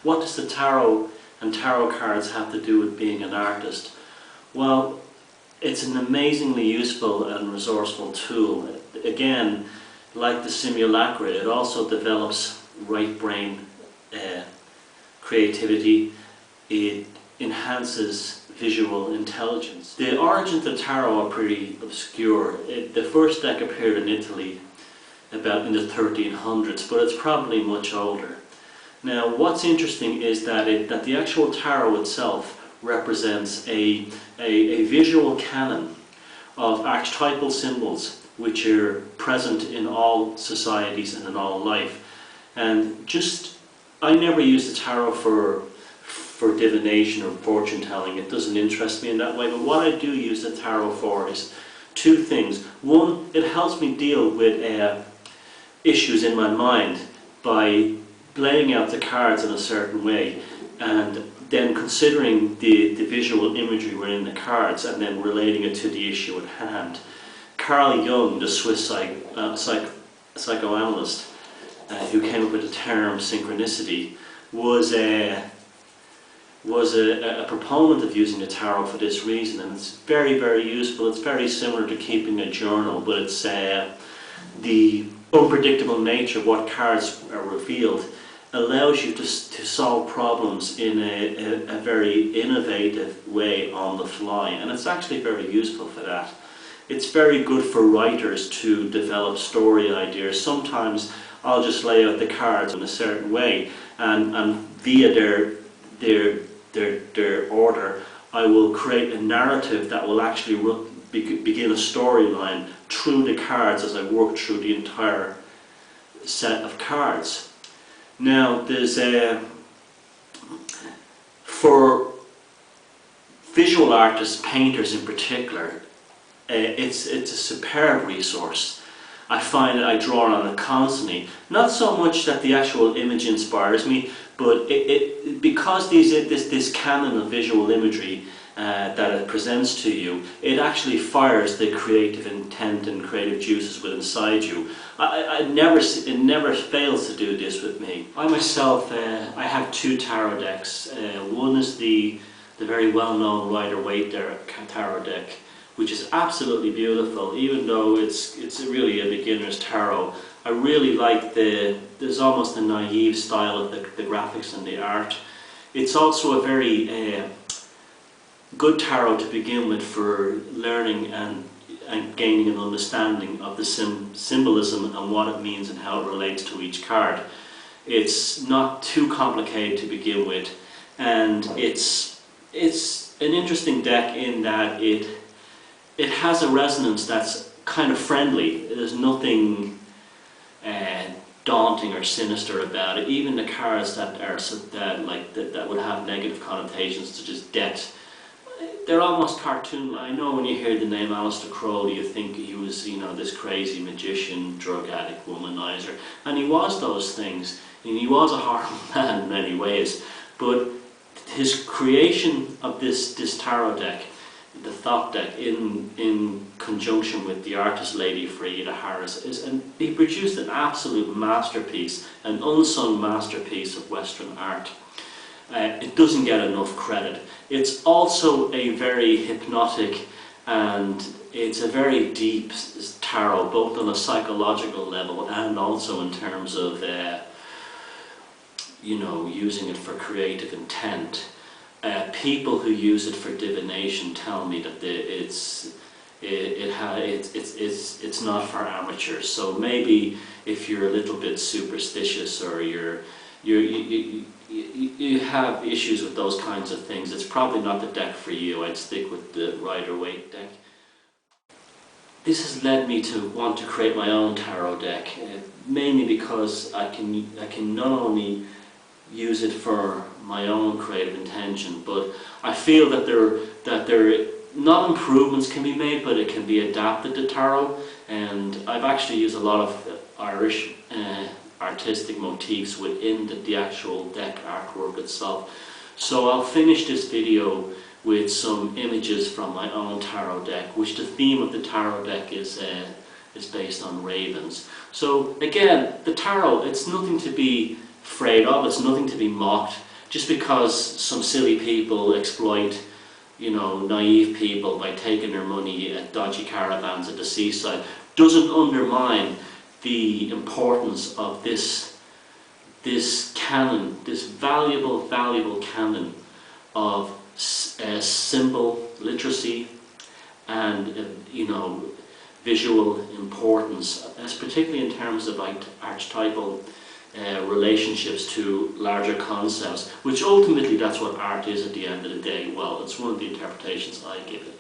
What does the tarot and tarot cards have to do with being an artist? Well, it's an amazingly useful and resourceful tool. Again, like the simulacra, it also develops right brain creativity. It enhances visual intelligence. The origins of tarot are pretty obscure. The first deck appeared in Italy about in the 1300s, but it's probably much older. Now, what's interesting is that the actual tarot itself represents a visual canon of archetypal symbols which are present in all societies and in all life. And I never use the tarot for divination or fortune telling. It doesn't interest me in that way, but what I do use the tarot for is two things. One, it helps me deal with issues in my mind by laying out the cards in a certain way and then considering the visual imagery within the cards and then relating it to the issue at hand. Carl Jung, the Swiss psychoanalyst who came up with the term synchronicity, was a proponent of using the tarot for this reason, and it's very, very useful. It's very similar to keeping a journal, but it's the unpredictable nature of what cards are revealed allows you to solve problems in a very innovative way on the fly, and it's actually very useful for that. It's very good for writers to develop story ideas. Sometimes I'll just lay out the cards in a certain way, and via their order, I will create a narrative that will actually begin a storyline through the cards as I work through the entire set of cards. Now, there's for visual artists, painters in particular, it's a superb resource. I find that I draw on it constantly. Not so much that the actual image inspires me, but because this canon of visual imagery that it presents to you, it actually fires the creative intent and creative juices within inside you. It never fails to do this with me. I myself, I have two tarot decks. One is the very well-known Rider-Waite tarot deck, which is absolutely beautiful, even though it's really a beginner's tarot. I really like there's almost a naive style of the graphics and the art. It's also a very good tarot to begin with for learning and gaining an understanding of the symbolism and what it means and how it relates to each card. It's not too complicated to begin with, and it's an interesting deck in that it has a resonance that's kind of friendly. There's nothing daunting or sinister about it. Even the cards that would have negative connotations, such as death, they're almost cartoon. I know when you hear the name Aleister Crowley, you think he was, this crazy magician, drug addict, womanizer, and he was those things. And he was a horrible man in many ways. But his creation of this tarot deck, the Thought deck, in conjunction with the artist Lady Frieda Harris, he produced an absolute masterpiece, an unsung masterpiece of Western art. It doesn't get enough credit. It's also a very hypnotic and it's a very deep tarot, both on a psychological level and also in terms of using it for creative intent. People who use it for divination tell me that it's not for amateurs. So maybe if you're a little bit superstitious or you have issues with those kinds of things, it's probably not the deck for you. I'd stick with the Rider-Waite deck. This has led me to want to create my own tarot deck, mainly because I can not only use it for my own creative intention, but I feel that there not improvements can be made, but it can be adapted to tarot. And I've actually used a lot of Irish artistic motifs within the actual deck artwork itself. So I'll finish this video with some images from my own tarot deck, which the theme of the tarot deck is based on ravens. So again, the tarot, it's nothing to be afraid of, it's nothing to be mocked. just because some silly people exploit, you know, naive people by taking their money at dodgy caravans at the seaside, doesn't undermine the importance of this canon, this valuable canon of symbol literacy and you know, visual importance, as particularly in terms of archetypal relationships to larger concepts, which ultimately that's what art is at the end of the day. Well, it's one of the interpretations I give it.